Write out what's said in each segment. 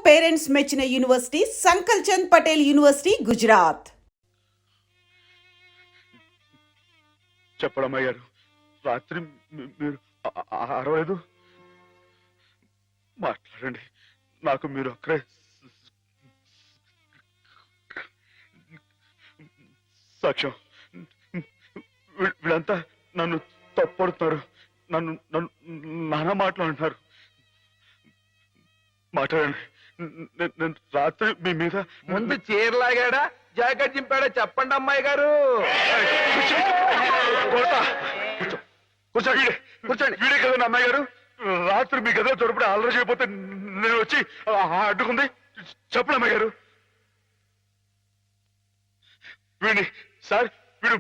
Parents మెచ్చిన university సంకల్ Chand Patel university Gujarat. చెప్పడమ్మయ్య గారు, రాత్రి మీరు అరవలేదు. మాట్లాడండి, నాకు మీరు అక్కడే సాక్ష్యం. వీళ్ళంతా నన్ను తప్పడుతున్నారు, నన్ను నన్ను నానా మాట్లాడుతున్నారు. మాట్లాడండి, నేను రాత్రి మీ మీద ముందు చీరలాగాడా జాకెట్ చింపాడా చెప్పండి అమ్మాయి గారు. కూర్చోండి, కూర్చోండి. వీడే కదండి అమ్మాయి గారు, రాత్రి మీ గదిలో దొరపడి అల్లరి చేయకపోతే నేను వచ్చి అడ్డుకుంది. చెప్పండి అమ్మాయి గారు. వీడిని సార్, వీడు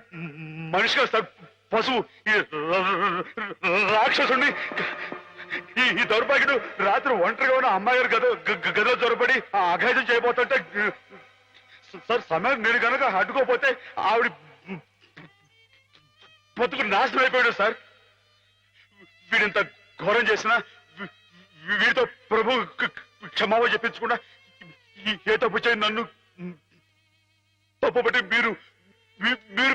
మనిషిగా సార్, పశువు, ఈ రాక్షసుడిని. ఈ దౌర్భాగ్యుడు రాత్రి ఒంటరిగా ఉన్న అమ్మాయి గారు గదిలో దొరపడి అఘాయితం చేయబోతుంటే సార్, సమయం నేను కనుక అడ్డుకోపోతే ఆవిడ బతుకు నాశనం అయిపోయాడు సార్. వీడింత ఘోరం చేసినా వీడితో ప్రభు క్షమాపణ చెప్పించకుండా ఏ తప్పు చేయండి నన్ను తప్పుపట్టి మీరు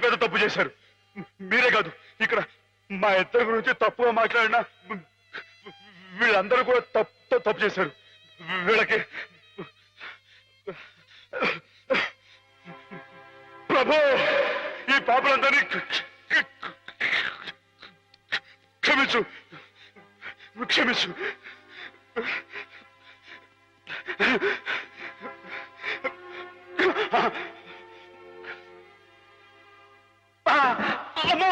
పెద్ద తప్పు చేశారు. మీరే కాదు, ఇక్కడ మా ఇద్దరి గురించి తప్పుగా మాట్లాడినా వీళ్ళందరూ కూడా తప్పు చేశారు. వీళ్ళకి ప్రభు ఈ పాపలందరినీ క్షమించు, క్షమించు. అమ్మా,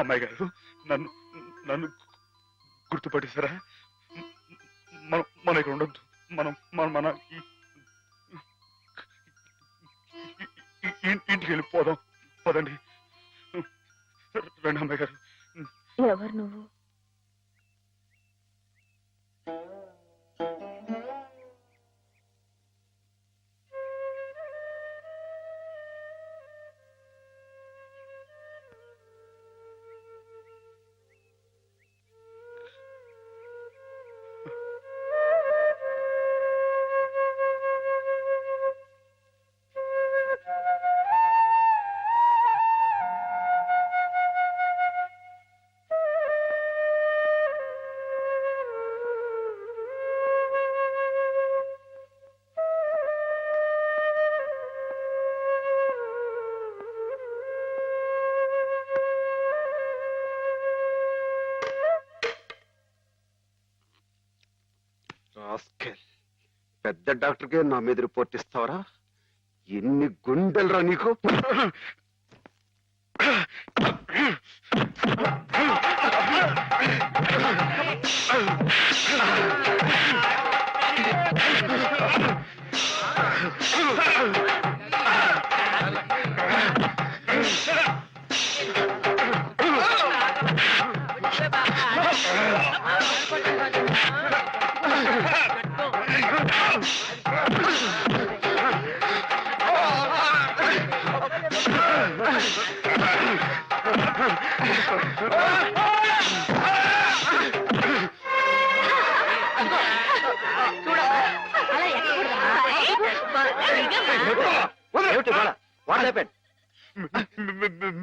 అమ్మాయి గారు, నన్ను నన్ను గుర్తుపట్టేశారా? మన ఇక్కడ ఉండొద్దు, మన ఇంటికి వెళ్ళిపోదాం. పదండి, రండి అమ్మాయి గారు. ఎవరు నువ్వు? పెద్ద డాక్టర్కే నా మీద రిపోర్ట్ ఇస్తావరా? ఎన్ని గుండెలరా నీకు?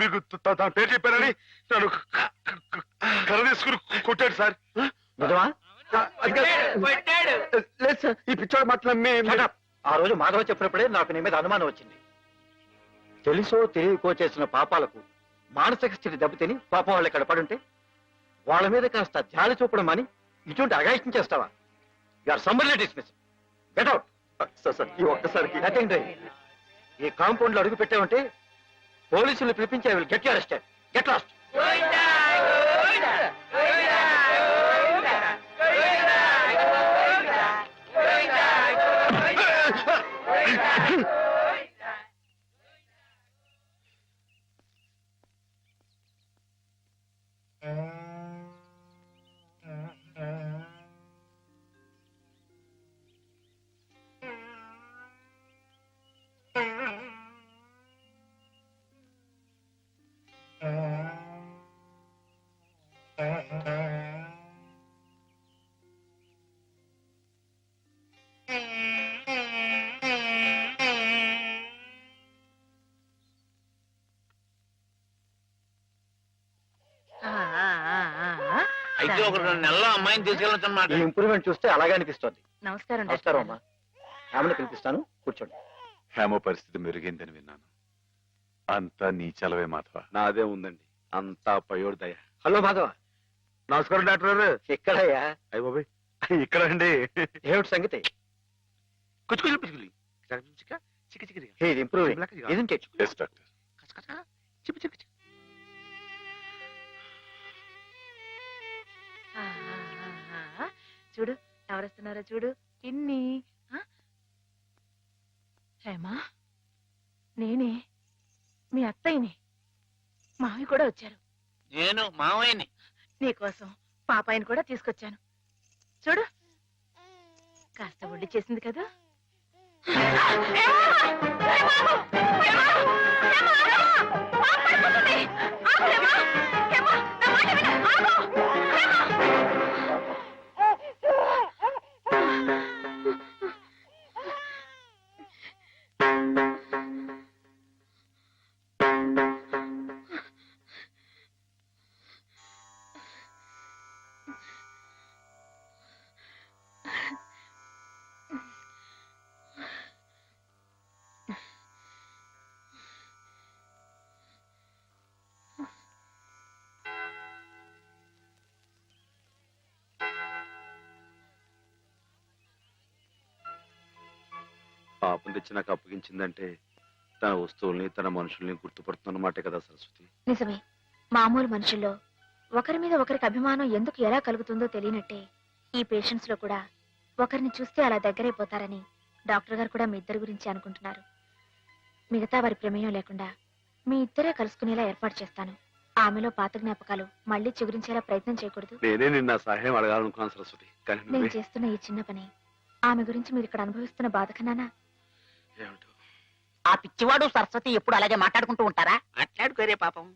మీకు తన పేరు చెప్పారని నన్ను కర్ర తీసుకుని కొట్టాడు సార్. లేదు సార్, ఈ పిచ్చోడు మాత్రం. ఆ రోజు మాధవ చెప్పినప్పుడే నాకు నీ మీద అనుమానం వచ్చింది. తెలుసో తెలియకో చేసిన పాపాలకు మానసిక స్థితి దెబ్బతిని పాపం వాళ్ళు ఇక్కడ పడుంటే వాళ్ళ మీద కాస్త జాలి చూపడం అని ఇటువంటి అగాయిత్యం చేస్తావా? You're summarily dismiss. Get out. Sir, ఈ ఒక్కసారికి నథింగ్ డూయింగ్. ఈ కాంపౌండ్ లో అడుగు పెట్టావంటే పోలీసులు పిలిపించి I will get you arrested. Get lost. అయితే ఒక 2 నెలల్లో అమ్మాయిని తీసుకెళ్ళచ్చు ఈ అన్నమాట. ఇంప్రూవ్మెంట్ చూస్తే అలాగే అనిపిస్తోంది. నమస్కారం నమస్కారం అమ్మా. ఆమెను పిలిపిస్తాను, కూర్చోండి. హేమ పరిస్థితి మెరుగైందని విన్నాను. అంతా నీ చలవే మాధవ. నాదే ఉందండి, అంతా పయోడు దయ. హలో మాధవ. నమస్కారం డాక్టర్ గారు. ఎక్కడయ్యా? అయ్య బాబాయ్, ఇక్కడ అండి. ఏమిటి సంగతి? ఇది improving, isn't it? Yes doctor. చూడు ఎవరొస్తున్నారో చూడు. ఇన్ని హేమా, నేనే మీ అత్తయ్యని. మావి కూడా వచ్చారు. నేను మావయ్యని. నీకోసం పాపాయిని కూడా తీసుకొచ్చాను. చూడు, కాస్త ఒళ్ళు చేసింది కదా. పాపం తెచ్చి నాకు అప్పగించిందంటే తన వస్తువుల్ని, తన మనుషుల్ని గుర్తుపడుతున్నమాటే కదా సరస్వతి. నిజమే. మామూలు మనుషుల్లో ఒకరి మీద ఒకరికి అభిమానం ఎందుకు ఎలా కలుగుతుందో తెలియనట్టే ఈ పేషెంట్స్ లో కూడా ఒకరిని చూస్తే అలా దగ్గరైపోతారని డాక్టర్ గారు కూడా మీ ఇద్దరి గురించి అనుకుంటున్నారు. మిగతా వారి ప్రమేయం లేకుండా మీ ఇద్దరే కలుసుకునేలా ఏర్పాటు చేస్తాను. ఆమెలో పాత జ్ఞాపకాలు మళ్ళీ చిగురించేలా ప్రయత్నం చేయకూడదు. నేనే నిన్న సహాయం అడగాలనుకున్నాను సరస్వతి, కానీ నేను నువ్వే. చేస్తున్న ఈ చిన్న పని ఆమె గురించి మీరు ఇక్కడ అనుభవిస్తున్న బాధ కన్నానా? ఏమిటో ఆ పిచ్చివాడు సరస్వతి ఎప్పుడు అలాగే మాట్లాడుకుంటూ ఉంటారా? మాట్లాడుకోరే పాపం.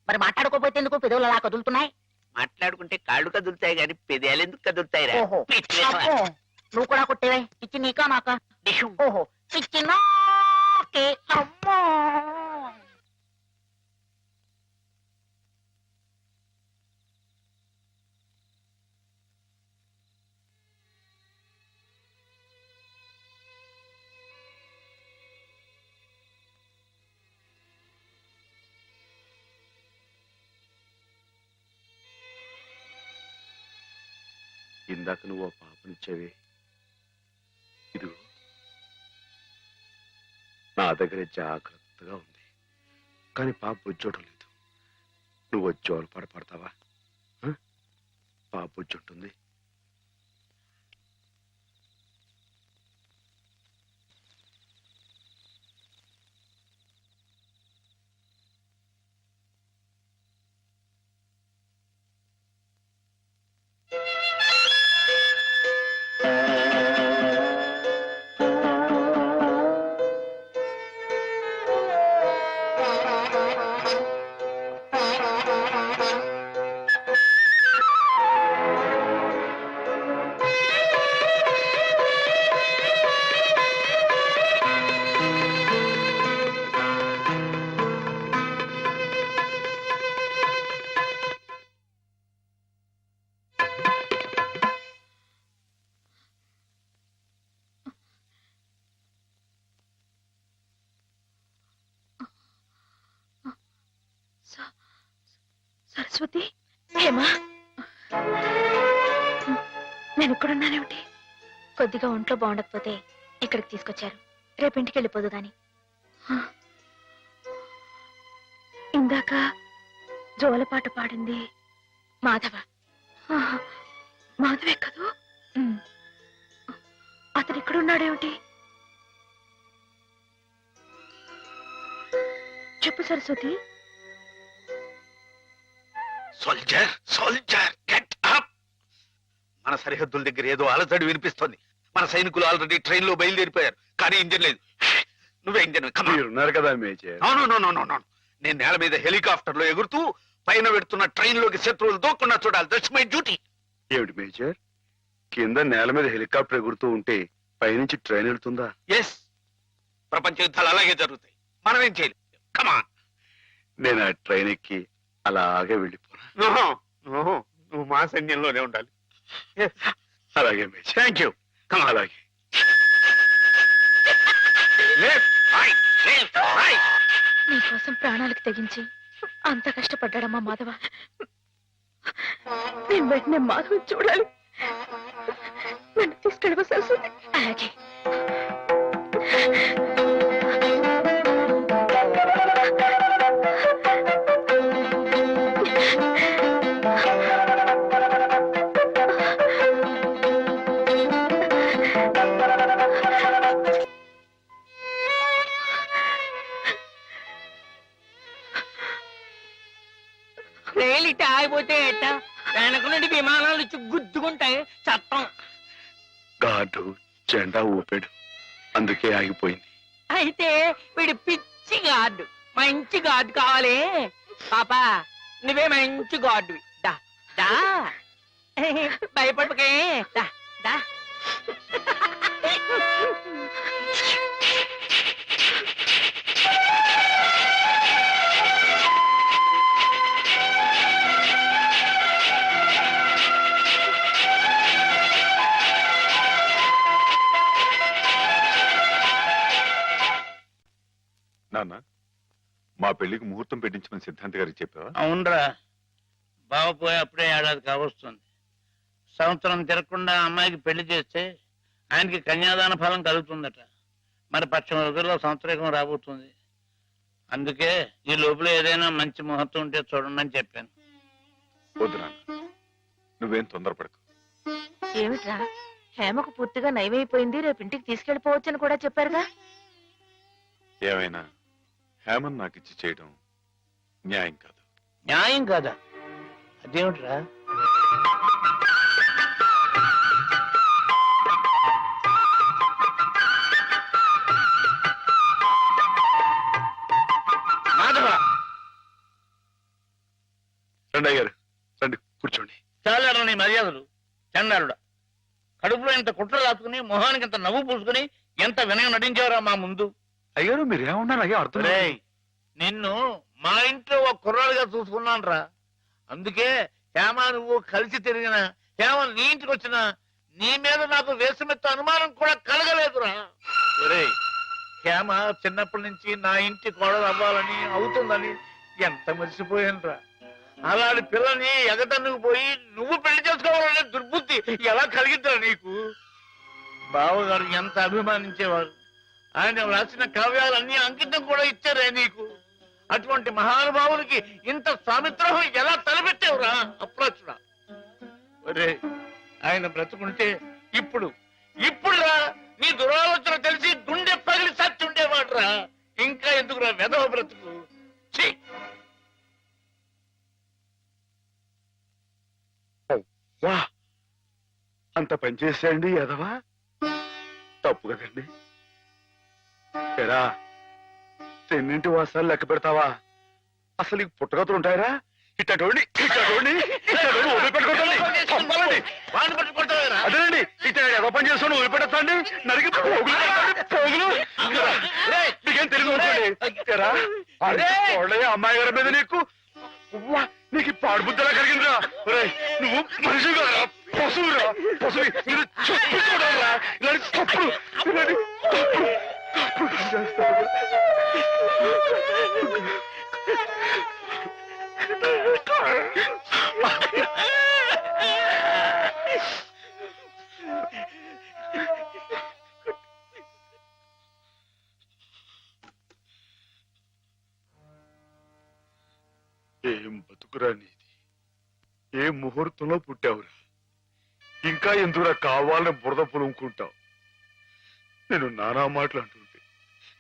మరి మాట్లాడుకోపోతే ఎందుకు పెదవులు అలా కదులుతున్నాయి? మాట్లాడుకుంటే కాళ్ళు కదులుతాయి గాని పెదాలు ఎందుకు కదులుతాయిరా? ఓహో. పిచ్చి అబ్బో, నువ్వు కూడా కొట్టేవే. పిచ్చి నీకా నాకా? డిషుం. ఓహో, పిచ్చి నాకే. అమ్మో. ఇందాక నువ్వు ఆ పాపనిచ్చేవి, ఇదిగో నా దగ్గరే జాగ్రత్తగా ఉంది. కానీ పాప బుజ్జోటం లేదు. నువ్వు వచ్చి పడతావా? పాప బుజ్జుంటుంది. సరస్వతి, హేమా, నేను ఇక్కడున్నానేమిటి? కొద్దిగా ఒంట్లో బాగుండకపోతే ఇక్కడికి తీసుకొచ్చారు. రేపింటికి వెళ్ళిపోదు గాని. ఇందాక జోలపాట పాడింది మాధవ. మాధవే కదూ? అతను ఇక్కడున్నాడేమిటి? చెప్పు Saraswati. Soldier, soldier, get up. మన సరిహద్దుల దగ్గర ఏదో అలజడి వినిపిస్తోంది. మన సైనికులు ఆల్రెడీ ట్రైన్ లో బయలుదేరిపోయారు, కానీ ఇంజన్ లేదు. నువ్వే ఇంజన్. మీరున్నారు కదా మేజర్. నేను నేల మీద హెలికాప్టర్ లో ఎగురుతూ పైన పెడుతున్న ట్రైన్ లోకి శత్రువులు దూకుండా చూడాలి. That's my duty. ఏమిటి మేజర్, కింద నేల మీద హెలికాప్టర్ ఎగురుతూ ఉంటే పైనుంచి ట్రైన్ వెళ్తుందా? ఎస్, ప్రపంచ యుద్ధాలు అలాగే జరుగుతాయి. మనం ఏం చేయలేం. కమాన్. నేను ఆ ట్రైన్ ఎక్కి అలాగే వెళ్ళిపోనా? నువ్వు మా సైన్యంలోనే ఉండాలి. అలాగే మేజర్. Thank you. కమాన్. అలాగే. నీకోసం ప్రాణాలకు తెగించి అంత కష్టపడ్డాడమ్మా మాధవ. నేను వెంటనే మాధవ చూడాలి. నన్ను తీసుకెళ్ళవ సరస్వతి. అలాగే. రైలు ఇట్ట ఆగిపోతే ఎట్ట వెనక నుండి విమానాలు వచ్చి గుద్దుకుంటాయి చట్టం. గార్డు జెండా ఊపాడు, అందుకే ఆగిపోయింది. అయితే వీడు పిచ్చి గార్డు, మంచి గార్డు కావాలి. పాపా నువ్వే మంచి గార్డు. దా దా భయపడకే. దా దా. నాన్న, మా పెళ్లికి ముహూర్తం పెట్టించమని సిద్ధాంత్ గారికి చెప్పావా? అవునరా, బావ పోయి అప్పుడే ఏడాది కావస్తుంది. సంవత్సరం తిరగకుండా అమ్మాయికి పెళ్లి చేస్తే ఆయనకి కన్యాదాన ఫలం కలుగుతుందట. మరి పక్షం రోజుల్లో సంవత్సరం రాబోతుంది. అందుకే ఈ లోపల ఏదైనా మంచి ముహూర్తం ఉంటే చూడండి అని చెప్పాను. వద్దు నాన్న, నువ్వేం తొందరపడకు. ఏమిట్రా, హేమకు పూర్తిగా నయమైపోయింది, రేపు ఇంటికి తీసుకెళ్లిపోవచ్చని కూడా చెప్పారుగా. ఏమైనా హేమన్ నాకు ఇచ్చి చేయడం న్యాయం కాదు. న్యాయం కాదా? అదేమిట్రా? మాధవ, రండి అయ్యారు, రండి కూర్చోండి. చాలారా నీ మర్యాదలు. చండాలుడా, కడుపులో ఇంత కుట్ర రాసుకుని మొహానికి ఇంత నవ్వు పూసుకుని ఎంత వినయం నటించావురా మా ముందు. అయ్యారు మీరేమన్నారు అయ్యా అర్థం లేదు. రేయ్, నిన్ను మా ఇంట్లో ఒక కుర్రాడుగా చూసుకున్నాను రా. అందుకే హేమ నువ్వు కలిసి తిరిగిన, హేమ నీ ఇంటికి వచ్చిన నీ మీద నాకు వేసమెత్త అనుమానం కూడా కలగలేదురా. ఒరేయ్, హేమ చిన్నప్పటి నుంచి నా ఇంటి కోడలు అవ్వాలని అవుతుందని ఎంత మర్చిపోయాను రా. అలాంటి పిల్లని ఎగతన్నుకు పోయి నువ్వు పెళ్లి చేసుకోవాలనే దుర్బుద్ధి ఎలా కలిగిద్దా నీకు? బావగారు ఎంత అభిమానించేవారు. ఆయన రాసిన కావ్యాలన్నీ అంకితం కూడా ఇచ్చారే నీకు. అటువంటి మహానుభావులకి ఇంత సామిత్రహం ఎలా తలపెట్టావురా అప్రాచుడా? ఒరే, ఆయన బ్రతుకుంటే ఇప్పుడురా నీ దురాలోచన తెలిసి గుండె పగిలి సచ్చి ఉండేవాడురా. ఇంకా ఎందుకురా వెధవ బ్రతుకు? ఛీ! వా, అంత పనిచేసేయండి ఎదవా, తప్పు కదండి. ఎరా, తెన్నింటి వాసాలు లెక్క పెడతావా? అసలు నీకు పుట్టగతులు ఉంటాయరా? ఇట్టండి వదిలిపెట్టుకోండి. అదేనండి, ఇట్లా ఎవ పని చేస్తాను వదిలిపెట్టండి. నరికి పోగులు నీకేం తెలియదు అనుకోండి. అమ్మాయి గారి మీద నీకు పాడు బుద్ధలా కలిగిందిరా. నువ్వు మనిషి కదా, పశువురా, పశువు. మీరు చెప్పుకోవడారా ఇలాంటి తప్పుడు చేస్తారు. ఏం బతుకురా నీది, ఏ ముహూర్తంలో పుట్టావురా? ఇంకా ఎందుకురా కావాలని బురద పులుముకుంటావు? నేను నానా మాటలు అంటుంటే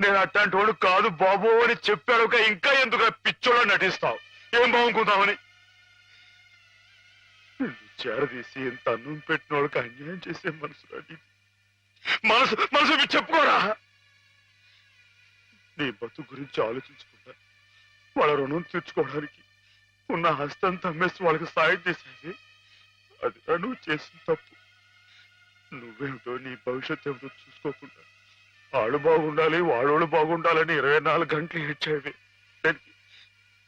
నేను అట్లాంటి వాడు కాదు బాబు అని చెప్పాడు. ఇంకా ఎందుకురా పిచ్చోళ్ళ నటిస్తావు? ఏం బాగుంకుందామని చేరదీసి ఎంత అన్నం పెట్టిన వాళ్ళకి అన్యాయం చేసే మనసు మనసు చెప్పుకోరా. నీ బతుకు గురించి ఆలోచించుకుంటా వాళ్ళ రుణం తీర్చుకోవడానికి ఉన్న హస్తంతా అమ్మేసి వాళ్ళకి సాయం చేసేది. అది నువ్వు చేసిన తప్పు. నువ్వేమిటో నీ భవిష్యత్తు ఏమిటో చూసుకోకుండా వాళ్ళు బాగుండాలి వాళ్ళోళ్ళు బాగుండాలని 24 గంటలు ఏడ్చేవి.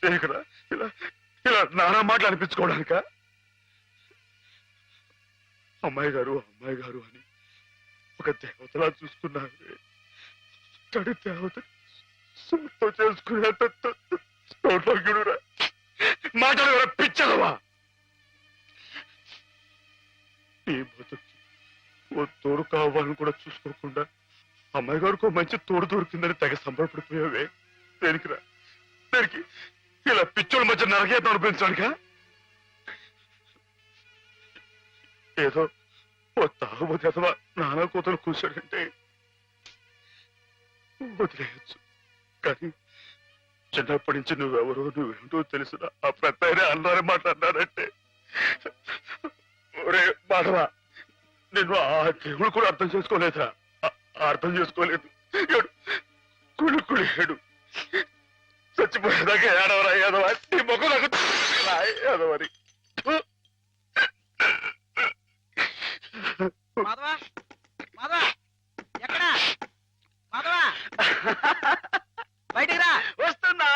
దేనికరా ఇలా ఇలా నానా మాటలు అనిపించుకోవడానిక? అమ్మాయి గారు అని ఒక దేవతలా చూసుకున్నావే. తడి దేవతని సొంతం చేసుకునేంత సౌభాగ్యుడురా. మాటలు ఎవరా పిచ్చలవా? నీ బతుకి ఓ తోడు కావాలని కూడా చూసుకోకుండా అమ్మాయి గారికి మంచి తోడు దొరికిందని తెగ సంబరపడిపోయావే. దేనికిరా? దేనికి? ఇలా పిచ్చోళ్ళ మధ్య నరకేతం అనిపించడానిక? ఏదో ఓ తాగుబోతే అథవా నానా కూతురు కూర్చోడంటే వదిలేయచ్చు, కానీ చిన్నప్పటి నుంచి నువ్వెవరో నువ్వేంటో తెలిసిన ఆ పెద్ద అన్నారని మాట్లాడినాడంటే ఒరే మాధవా, నిన్ను ఆ దేవుడు కూడా అర్థం చేసుకోలేదా? అర్థం చేసుకోలేదు. కుళ్ళు ఏడు చచ్చిపోయేదాకా ఏడవరా ఏదవా? నీ ముఖం నాకు ఏదవని. మాధవా మాధవా ఎక్కడా? మాధవా బయటికి రా. వస్తున్నా.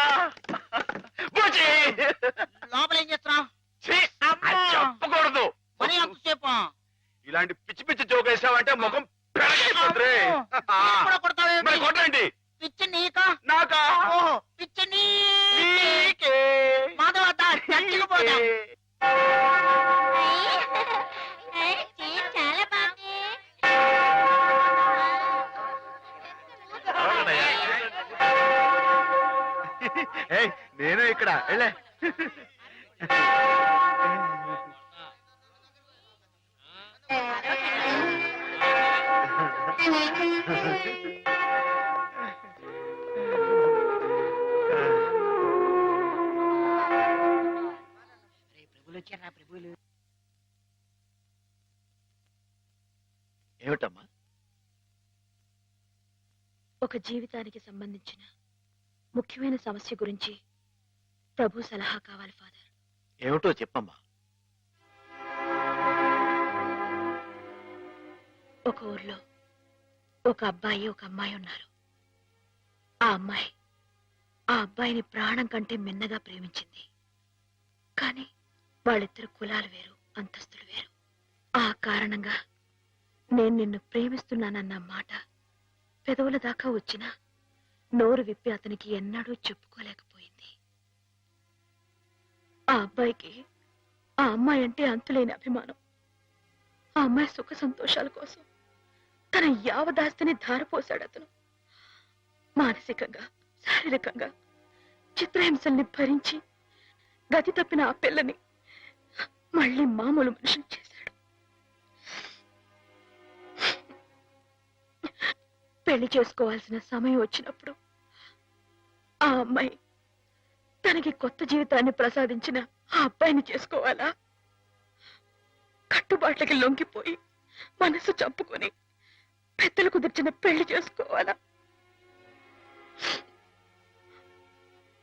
లోపల ఏం చేస్తున్నావు? చెప్పకూడదు. పని ఎంతసేపు? ఇలాంటి పిచ్చి పిచ్చి జోక్ వేసావంటే ముఖం పెరగైపోతుంది. మరి కొట్టండి. పిచ్చి నీకా నాకా? ఓహో పిచ్చి నీకే. మాధవ చచ్చిపోతా. చాలా బాగుంది. నేను ఇక్కడ వెళ్ళే. ప్రభులు వచ్చారా? ప్రభులు ఏమిటమ్మా? ఒక జీవితానికి సంబంధించిన ముఖ్యమైన సమస్య గురించి ప్రభు సలహా కావాలి ఫాదర్. ఏమిటో చెప్పమ్మా. ఒక ఊర్లో ఒక అబ్బాయి ఒక అమ్మాయి ఉన్నారు. ఆ అమ్మాయి ఆ అబ్బాయిని ప్రాణం కంటే మిన్నగా ప్రేమించింది. కానీ వాళ్ళిద్దరు కులాలు వేరు, అంతస్తులు వేరు. ఆ కారణంగా నేను నిన్ను ప్రేమిస్తున్నానన్న మాట పెదవుల దాకా వచ్చినా నోరు విప్పి అతనికి ఎన్నడూ చెప్పుకోలేకపోయింది. ఆ అబ్బాయికి ఆ అమ్మాయి అంటే అంతులేని అభిమానం. ఆ అమ్మాయి సుఖ సంతోషాల కోసం తన యావదాస్తిని ధారపోశాడు అతను. మానసికంగా శారీరకంగా చిత్రహింసల్ని భరించి గతి తప్పిన ఆ పిల్లని మళ్ళీ మామూలు మనిషిని చేశాడు. పెళ్లి చేసుకోవాల్సిన సమయం వచ్చినప్పుడు ఆ అమ్మాయి తనకి కొత్త జీవితాన్ని ప్రసాదించిన ఆ అబ్బాయిని చేసుకోవాలా? కట్టుబాట్లకి లొంగిపోయి మనసు చంపుకొని పెద్దలు కుదిర్చిన పెళ్లి చేసుకోవాలా?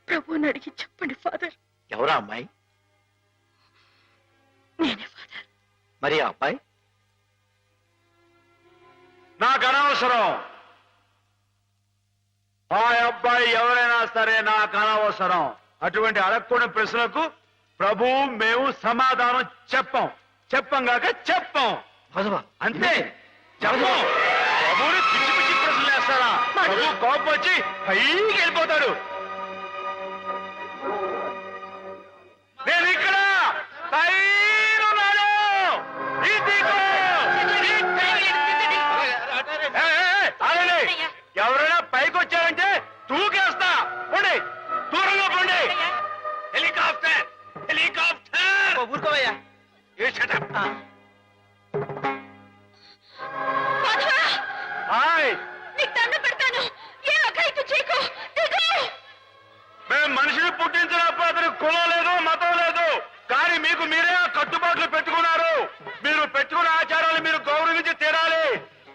ప్రభువుని అడిగి చెప్పండి ఫాదర్. ఎవరా అమ్మాయి? నేనే ఫాదర్. మరి ఆ అబ్బాయి? నాకు అనవసరం. ఆ అబ్బాయి ఎవరైనా సరే నాకు అనవసరం. అటువంటి అడగకూడని ప్రశ్నలకు ప్రభు మేము సమాధానం చెప్పంగాక చెప్పం. అంతే. చెప్పం. ప్రభుని పిచ్చి పిచ్చి ప్రశ్నలు వేస్తారా? ప్రభు కోపం వచ్చి పైకి వెళ్ళిపోతాడు. నేను ఇక్కడ పైనున్నాను. ఎవరైనా పైకి వచ్చారంటే తూకేస్తా. పోండి, దూరంగా పోండి. Helicopter helicopter. ఊరుకోవయ్యా. మేము మనిషిని పుట్టించినప్పుడు అతనికి కులం లేదు, మతం లేదు. కానీ మీకు మీరే ఆ కట్టుబాట్లు పెట్టుకున్నారు. మీరు పెట్టుకున్న ఆచారాలు మీరు గౌరవించి తీరాలి.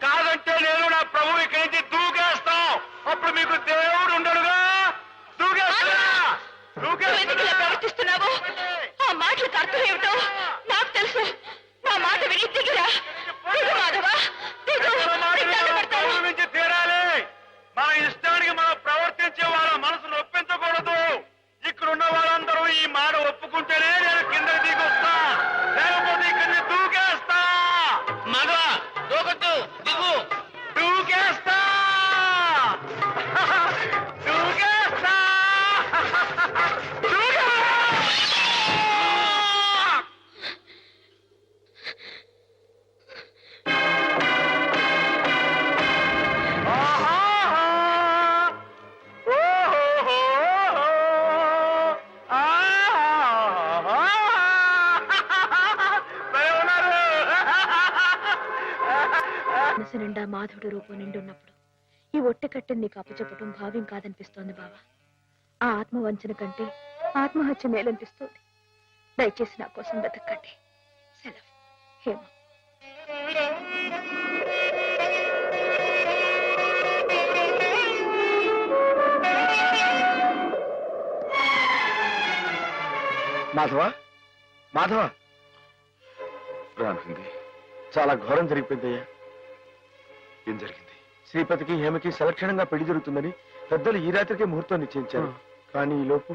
కాదంటే నేను నా ప్రభు ఇక్కడి నుంచి దూకేస్తాం. అప్పుడు మీకు దేవుడు ఉండడుగా. దూకేస్తున్నా. ప్రవర్తిస్తున్నావు మనసు నిండా మాధవుడు రూపం నిండున్నప్పుడు ఈ ఒట్టె కట్టెని నీకు అప్పచెప్పటం భావ్యం కాదనిపిస్తోంది బావా. ఆ ఆత్మవంచన కంటే ఆత్మహత్య మేలనిపిస్తోంది. దయచేసి నా కోసం బతకండి. సెలవు. హేమ. మాధవ, మాధవ, రానుంది. చాలా ఘోరం జరిగిపోయిందయ్యా. ఏం జరిగింది? శ్రీపతికి హేమకి సలక్షణంగా పెళ్లి జరుగుతుందని పెద్దలు ఈ రాత్రికే ముహూర్తం నిశ్చయించారు. కానీ ఈ లోపు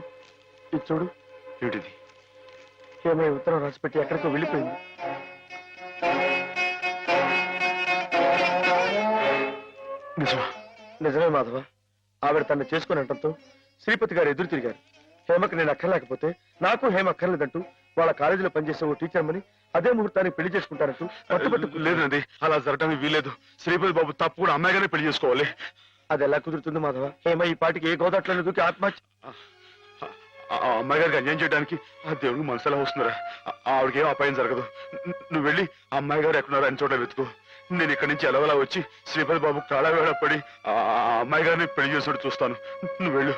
ఇది చూడు. ఏమిటిది? హేమ ఈ ఉత్తరం రాసిపెట్టి ఎక్కడికో వెళ్ళిపోయింది. నిజమా? నిజమే మాధవ. ఆవిడ తను చేసుకుని అనటంతో శ్రీపతి గారు ఎదురు తిరిగారు. హేమకి నేను అక్కర్లేకపోతే నాకు హేమ అక్కర్లేదంటూ వాళ్ళ కాలేజీలో పనిచేసే ఓ టీచర్మని అదే ముహూర్తానికి పెళ్లి చేసుకుంటారంటూ పట్టుబట్టు. లేదండి, అలా జరగడానికి వీలేదు. శ్రీపతి బాబు తప్పు కూడా అమ్మాయిగానే పెళ్లి చేసుకోవాలి. అది ఎలా కుదురుతుంది మాధవ? హేమ ఈ పాటికి ఏ గోదాట్లను దూకి ఆత్మహత్య. ఆ అమ్మాయి గారికి అన్యాయం చేయడానికి ఆ దేవుడికి మనసు ఎలా వస్తుందిరా? ఆవిడకి ఏం అపాయం జరగదు. నువ్వు వెళ్ళి ఆ అమ్మాయి గారు ఎక్కడున్నారో అని చోట వెతుకు. నేను ఇక్కడి నుంచి ఎలవలా వచ్చి శ్రీపతి బాబు కాళవేళ పడి ఆ అమ్మాయి గారిని పెళ్లి చేసుకుంటూ చూస్తాను. నువ్వు వెళ్ళు.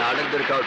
నాడకు దొరికావు.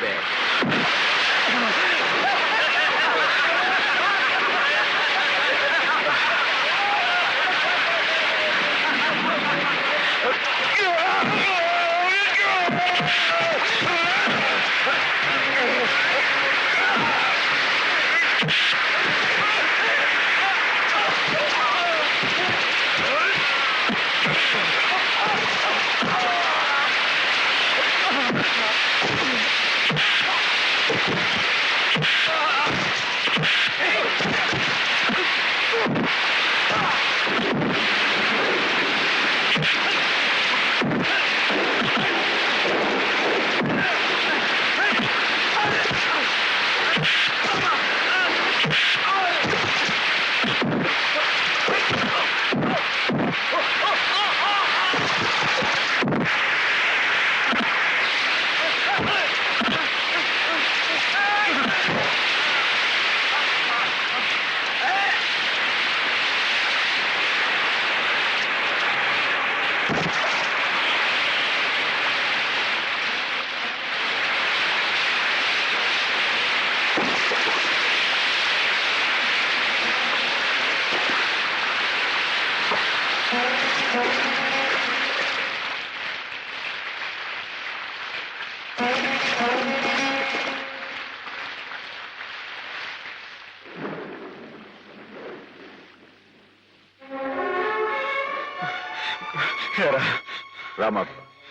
రామా,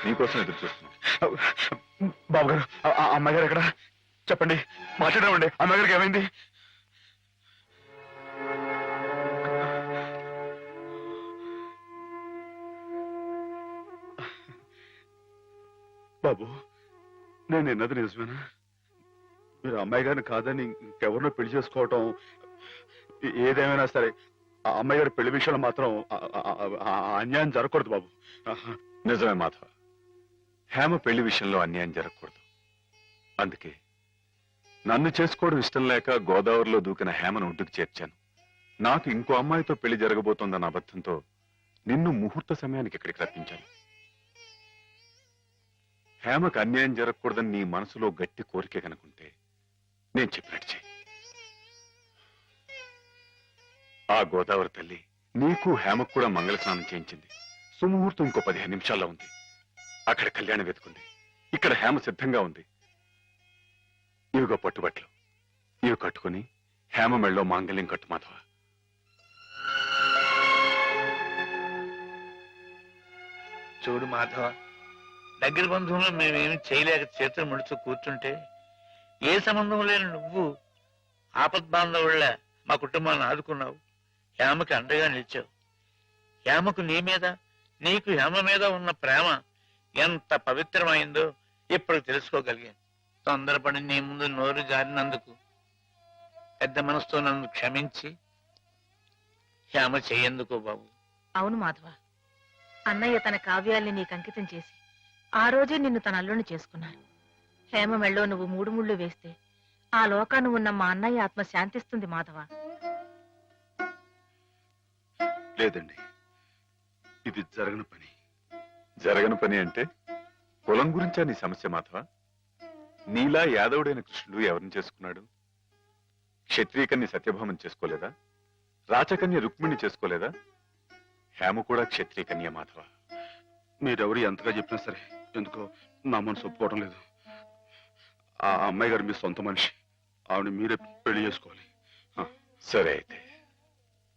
నీకోసం ఎదురు చూస్తున్నాం. బాబు గారు, ఆ అమ్మాయి గారు ఎక్కడ? చెప్పండి, మాట్లాడమండి. అమ్మాయి గారికి ఏమైంది? బాబు, నేను నిన్నది నిజమేనా? మీరు అమ్మాయి గారిని కాదని ఇంకెవరినో పెళ్లి చేసుకోవటం, ఏదేమైనా సరే ఆ అమ్మాయి గారి పెళ్లి విషయంలో మాత్రం అన్యాయం జరగకూడదు బాబు. నిజమే మాధవ, హేమ పెళ్లి విషయంలో అన్యాయం జరగకూడదు. అందుకే నన్ను చేసుకోవడం ఇష్టం లేక గోదావరిలో దూకిన హేమను ఒడ్డుకు చేర్చాను. నాకు ఇంకో అమ్మాయితో పెళ్లి జరగబోతోందన్న అబద్ధంతో నిన్ను ముహూర్త సమయానికి ఇక్కడికి రప్పించాను. హేమకు అన్యాయం జరగకూడదని నీ మనసులో గట్టి కోరిక కనుకుంటే నేను చెప్పినట్టు చెయ్యి. ఆ గోదావరి తల్లి నీకు హేమకు కూడా మంగళ స్నానం చేయించింది. సుముహూర్తం ఇంకో 15 నిమిషాల్లో ఉంది. అక్కడ కళ్యాణం వెతుకుంది. ఇక్కడ హేమ సిద్ధంగా ఉంది. ఇవిగో పట్టుబట్లు, ఇవి కట్టుకుని హేమ మెళ్ళో మాంగళ్యం కట్టు మాధవ. చూడు మాధవ, దగ్గర బంధువులు మేమేమి చేయలేక చేతులు ముడుచు కూర్చుంటే ఏ సంబంధం లేని నువ్వు ఆపద్బాంధవుళ్ళ మా కుటుంబాన్ని ఆదుకున్నావు. హేమకి అండగా నిలిచావు. హేమకు నీ మీద, నీకు హేమ మీద ఉన్న ప్రేమ ఎంత పవిత్రమైందో ఇప్పుడు తెలుసుకోగలిగాను. తొందరపడి నీ ముందు నోరు జారినందుకు పెద్ద మనసుతో నన్ను క్షమించి హేమ చెయ్యేందుకు బాబు. అవును మాధవ, అన్నయ్య తన కావ్యాల్ని నీకు అంకితం చేసి ఆ రోజే నిన్ను తన అల్లుని చేసుకున్నారు. హేమ మెళ్ళో నువ్వు 3 ముళ్ళు వేస్తే ఆ లోకాను ఉన్న మా అన్నయ్య ఆత్మ శాంతిస్తుంది మాధవ. లేదండి, ఇది జరగని పని. జరగని పని అంటే కులం గురించా నీ సమస్య మాధవ? నీలా యాదవుడైన కృష్ణుడు ఎవరిని చేసుకున్నాడు? క్షత్రియకన్య సత్యభామని చేసుకోలేదా? రాచకన్య రుక్మిణి చేసుకోలేదా? హేమ కూడా క్షత్రియకన్య మాధవ. మీరెవరు ఎంతగా చెప్పినా సరే ఎందుకో నా మనసు ఒప్పుకోవడం లేదు. ఆ అమ్మాయి గారు మీ సొంత మనిషి. ఆవిడ మీరే పెళ్లి చేసుకోవాలి. సరే అయితే,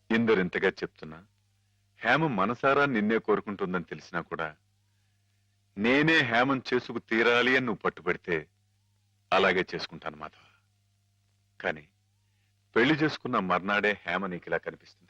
ఇందరింతగా చెప్తున్నా హేమ మనసారా నిన్నే కోరుకుంటుందని తెలిసినా కూడా నేనే హేమం చేసుకు తీరాలి అని నువ్వు పట్టుబడితే అలాగే చేసుకుంటాను మాధవ. కానీ పెళ్లి చేసుకున్న మర్నాడే హేమ నీకు ఇలా కనిపిస్తుంది.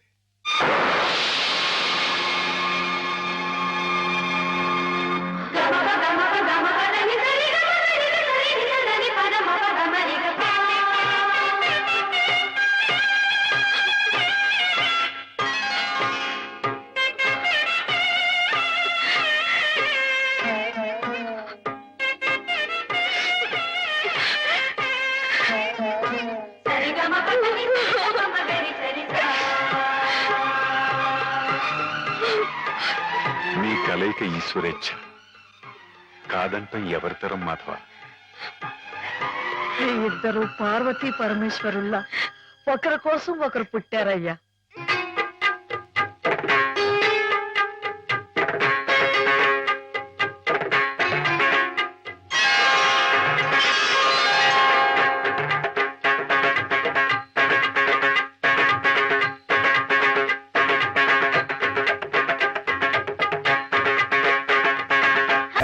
మీ కలయిక ఈశ్వరేచ్ఛ, కాదంటాం ఎవరితరం మాధవ. ఇద్దరు పార్వతీ పరమేశ్వరుల్లా ఒకరి కోసం ఒకరు పుట్టారయ్యా.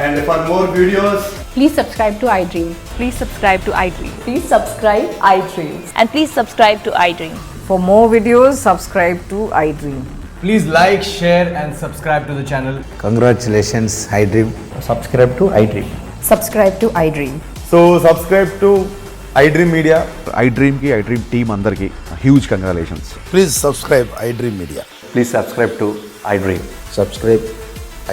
And for more videos, please subscribe to iDream. Please subscribe to iDream. Please subscribe iDream. And please subscribe to iDream. For more videos, subscribe to iDream. please like, share and subscribe to the channel. Congratulations, iDream. Subscribe to iDream. Subscribe to iDream. So subscribe to iDream Media. iDream ki iDream team andarki huge congratulations. Please subscribe iDream Media. Please subscribe to iDream. Subscribe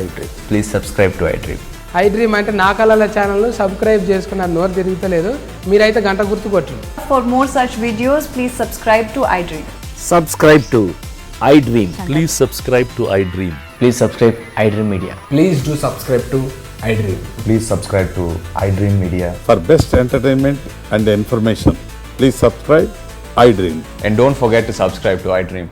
iDream. Please subscribe to iDream. iDream అంటే నా కళల channel subscribe చేసుకున్న నోరు తిరుగుతలేదు. మీరైతే గంట గుర్తు కొట్టండి. For more such videos, please subscribe to iDream. Subscribe to iDream. Please subscribe to iDream. Please subscribe iDream Media. Please do subscribe to iDream. Please subscribe to iDream Media. For best entertainment and information, please subscribe iDream. And don't forget to subscribe to iDream.